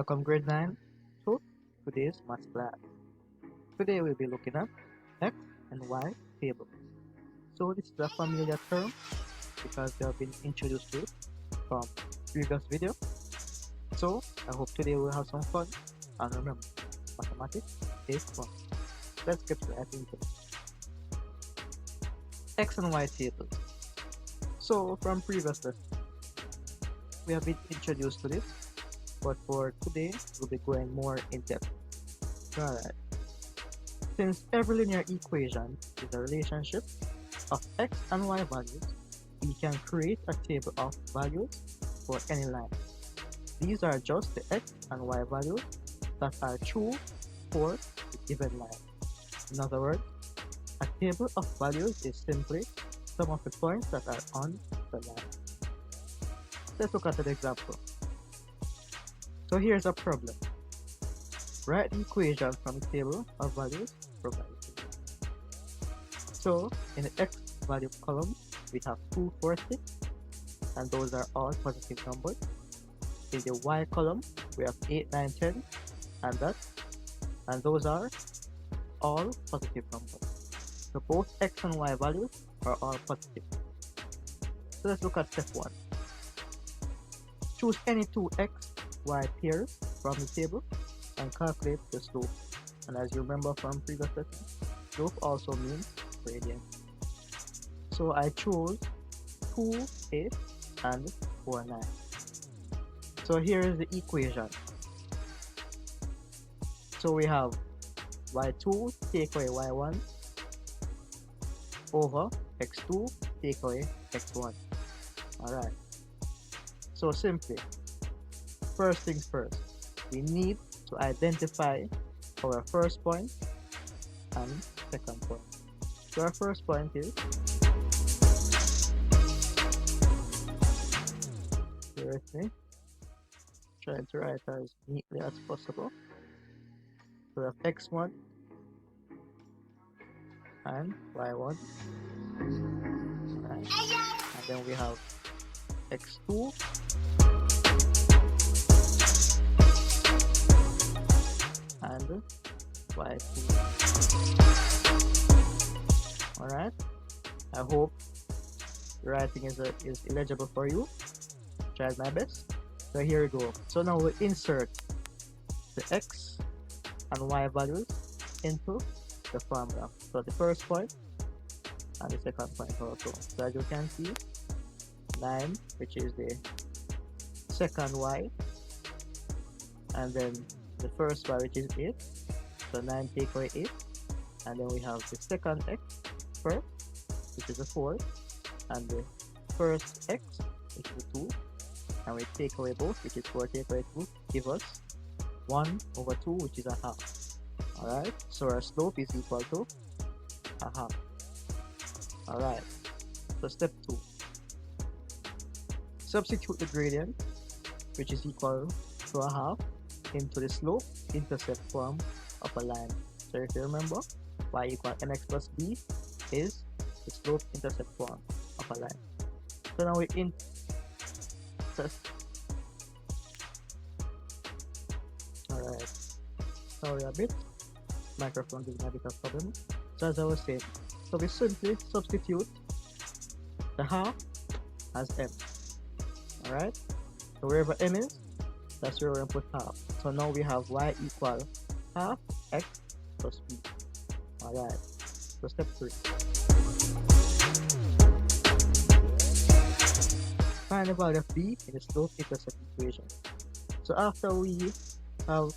Welcome grade 9 to today's math class. Today we'll be looking at x and y tables. So this is a familiar term because they have been introduced to it from previous video. So I hope today we'll have some fun, and remember, mathematics is fun. Let's get right into it. X and y tables. So from previous lessons, we have been introduced to this, but for today we'll be going more in depth. Alright. Since every linear equation is a relationship of x and y values, we can create a table of values for any line. These are just the x and y values that are true for the given line. In other words, a table of values is simply some of the points that are on the line. Let's look at an example. So here's a problem. Write the equation from the table of values provided. So in the x value column, we have 2, 4, 6, and those are all positive numbers. In the y column, we have 8, 9, 10, and those are all positive numbers. So both x and y values are all positive. So let's look at step 1. Choose any two x, y pairs from the table and calculate the slope. And as you remember from previous lesson, slope also means gradient. So I chose 2, 8 and 4, 9. So here is the equation. So we have y2 take away y1 over x2 take away x1. Alright. So simply, first things first, we need to identify our first point and second point. So our first point is, bear with me, trying to write as neatly as possible. So we have x1 and y1, right. And then we have x2 and y2. Alright, I hope the writing is illegible for you. Tried my best. So here we go. So now we'll insert the x and y values into the formula. So the first point and the second point also. So as you can see, 9, which is the second y, and then the first y, which is 8. So 9 take away 8, and then we have the second x first, which is a 4, and the first x, which is a 2, and we take away both, which is 4 take away 2, give us 1 over 2, which is a half. Alright, so our slope is equal to a half. Alright, so step 2. Substitute the gradient, which is equal to a half, into the slope intercept form of a line. So if you remember, y equal mx plus b is the slope intercept form of a line. So now we alright, sorry a bit, microphone is a bit of problem. So as I was saying, so we simply substitute the half as m. Alright, so wherever m is, that's where we're going to put half. So now we have y equal half x plus b. Alright, so step 3. Find the value of b in the slope intercept equation. So after we have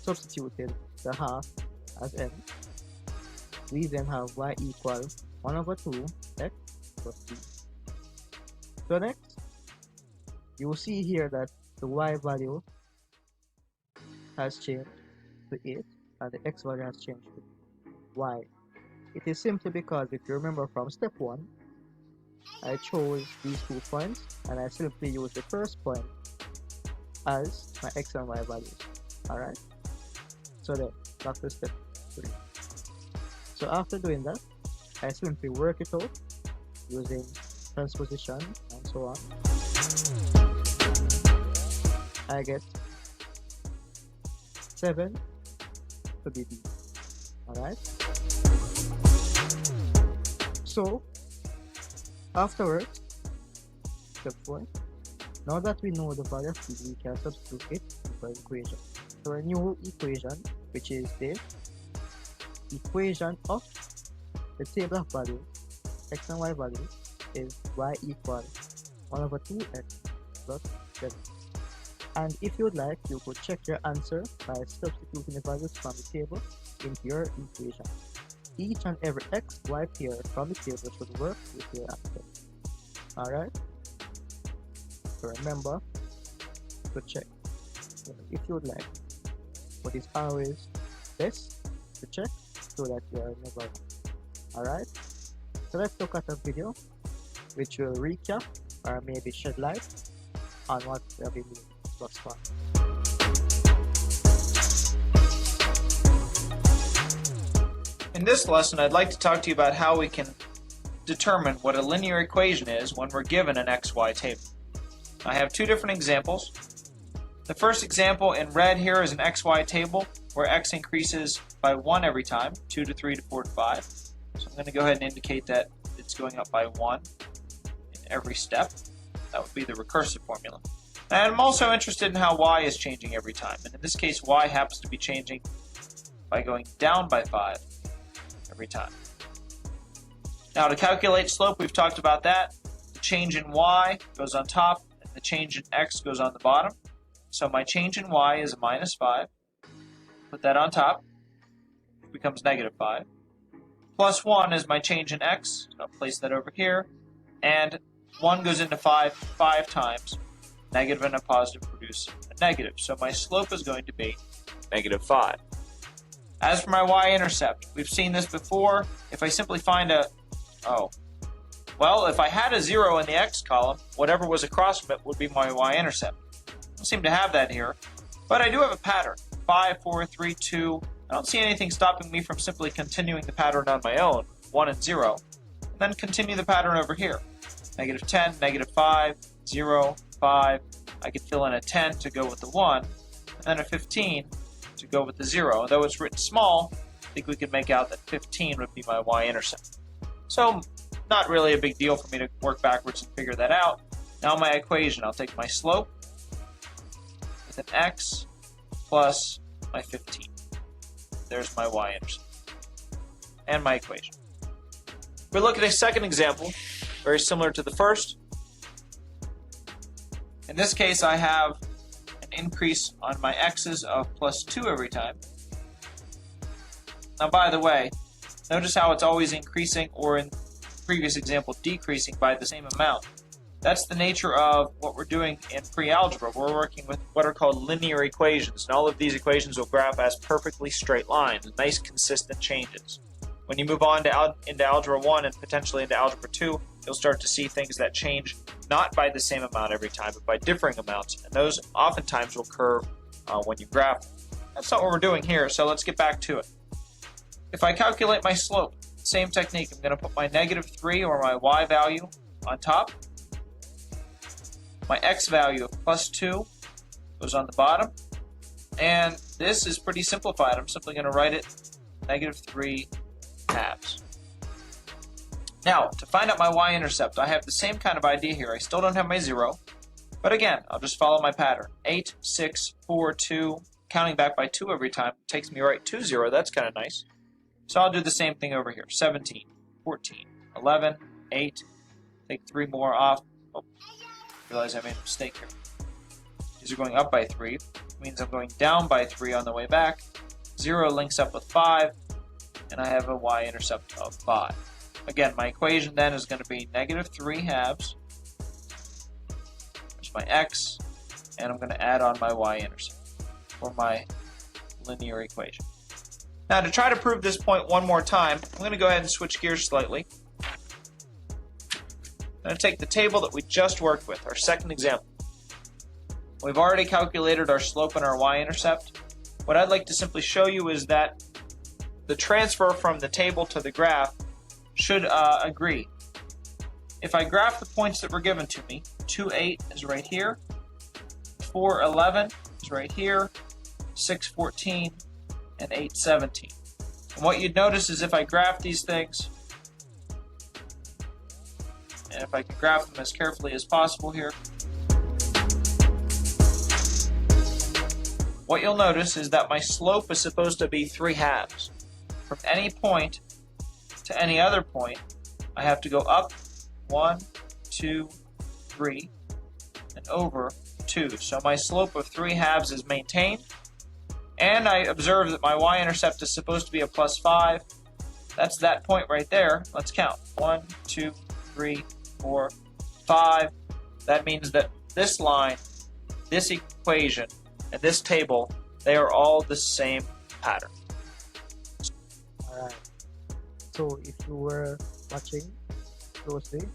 substituted the half as m, we then have y equal 1 over 2 x plus b. So next, you will see here that the y value has changed to 8 and the x value has changed to y. It is simply because, if you remember from step 1, I chose these 2 points and I simply used the first point as my x and y values. Alright, so then back to step 3. So after doing that, I simply work it out using transposition and so on. I get 7 to be B. Alright? So, afterwards, step 4. Now that we know the value of B, we can substitute it into an equation. So our new equation, which is the equation of the table of values, x and y values, is y equal 1 over 2x plus 7. And if you would like, you could check your answer by substituting the values from the table into your equation. Each and every x, y pair from the table should work with your answer. Alright? So remember to check if you would like, but it's always best to check so that you are never wrong. Alright? So let's look at a video which will recap or maybe shed light on what we have been doing thus far. In this lesson, I'd like to talk to you about how we can determine what a linear equation is when we're given an XY table. I have two different examples. The first example in red here is an XY table where x increases by 1 every time, 2 to 3 to 4 to 5. So I'm going to go ahead and indicate that it's going up by 1 in every step. That would be the recursive formula. And I'm also interested in how y is changing every time. And in this case, y happens to be changing by going down by 5 every time. Now to calculate slope, we've talked about that. The change in y goes on top, and the change in x goes on the bottom. So my change in y is a minus 5. Put that on top. It becomes negative 5. Plus 1 is my change in x. So I'll place that over here. And 1 goes into 5 times. Negative and a positive produce a negative. So my slope is going to be negative 5. As for my y-intercept, we've seen this before. If I simply find if I had a 0 in the x column, whatever was across from it would be my y-intercept. I don't seem to have that here, but I do have a pattern. 5, 4, 3, 2. I don't see anything stopping me from simply continuing the pattern on my own, 1 and 0, and then continue the pattern over here. Negative 10, negative 5, 0, 5. I could fill in a 10 to go with the 1, and then a 15 to go with the 0. Though it's written small, I think we could make out that 15 would be my y-intercept. So, not really a big deal for me to work backwards and figure that out. Now my equation, I'll take my slope with an x plus my 15. There's my y-intercept. And my equation. We look at a second example, very similar to the first. In this case, I have an increase on my x's of plus 2 every time. Now, by the way, notice how it's always increasing, or in the previous example, decreasing by the same amount. That's the nature of what we're doing in pre-algebra. We're working with what are called linear equations, and all of these equations will graph as perfectly straight lines, nice consistent changes. When you move on to into Algebra 1 and potentially into Algebra 2, you'll start to see things that change not by the same amount every time, but by differing amounts, and those oftentimes will curve when you graph them. That's not what we're doing here, so let's get back to it. If I calculate my slope, same technique. I'm going to put my negative 3 or my y value on top. My x value of plus 2 goes on the bottom. And this is pretty simplified. I'm simply going to write it negative 3 halves. Now, to find out my y-intercept, I have the same kind of idea here. I still don't have my 0. But again, I'll just follow my pattern. 8, 6, 4, 2. Counting back by 2 every time takes me right to 0. That's kind of nice. So I'll do the same thing over here. 17, 14, 11, 8. Take 3 more off. Oh, realize I made a mistake here. These are going up by 3. It means I'm going down by 3 on the way back. 0 links up with 5. And I have a y-intercept of 5. Again, my equation then is going to be negative 3 halves. There's my x. And I'm going to add on my y-intercept for my linear equation. Now, to try to prove this point one more time, I'm going to go ahead and switch gears slightly. I'm going to take the table that we just worked with, our second example. We've already calculated our slope and our y-intercept. What I'd like to simply show you is that the transfer from the table to the graph should agree. If I graph the points that were given to me, 2, 8 is right here, 4, 11 is right here, 614, and 817. And what you'd notice is if I graph these things, and if I can graph them as carefully as possible here, what you'll notice is that my slope is supposed to be 3 halves. From any point to any other point, I have to go up 1, 2, 3, and over 2. So my slope of 3 halves is maintained. And I observe that my y-intercept is supposed to be a +5. That's that point right there. Let's count. 1, 2, 3, 4, 5. That means that this line, this equation, and this table, they are all the same pattern. Alright. So if you were watching closely,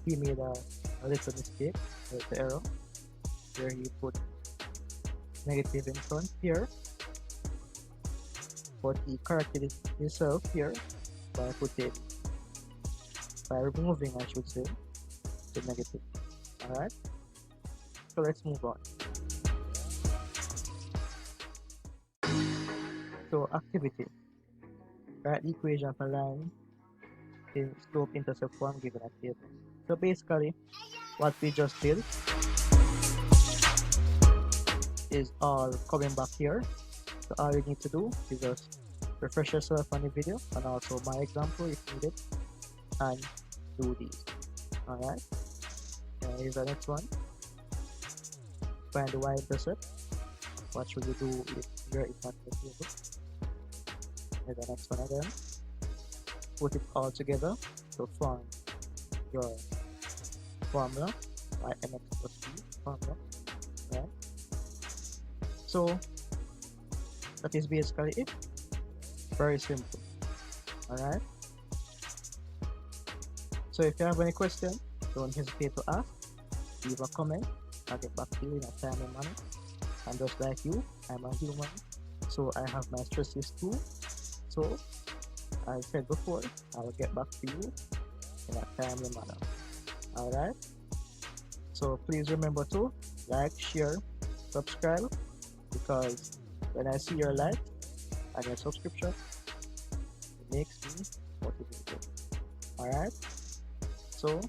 he made a little mistake with the arrow where he put negative in front here, but he corrected it himself here by removing, I should say, the negative. Alright, so let's move on. So activity, write the equation of a line in slope intercept form given at table. So basically what we just did is all coming back here. So all you need to do is just refresh yourself on the video and also my example if needed and do these. Alright, here's the next one. Find the y-intercept. What should you do if here is not the table? Here's the next one again. Put it all together to form your formula, y(mx plus b) formula. Right? So that is basically it. Very simple. Alright. So if you have any question, don't hesitate to ask. Leave a comment. I'll get back to you in a timely manner. And just like you, I'm a human, so I have my stresses too. So I said before, I will get back to you in a timely manner. Alright. So please remember to like, share, subscribe, because when I see your like and your subscription, it makes me motivated. Alright, so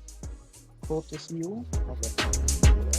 hope to see you again.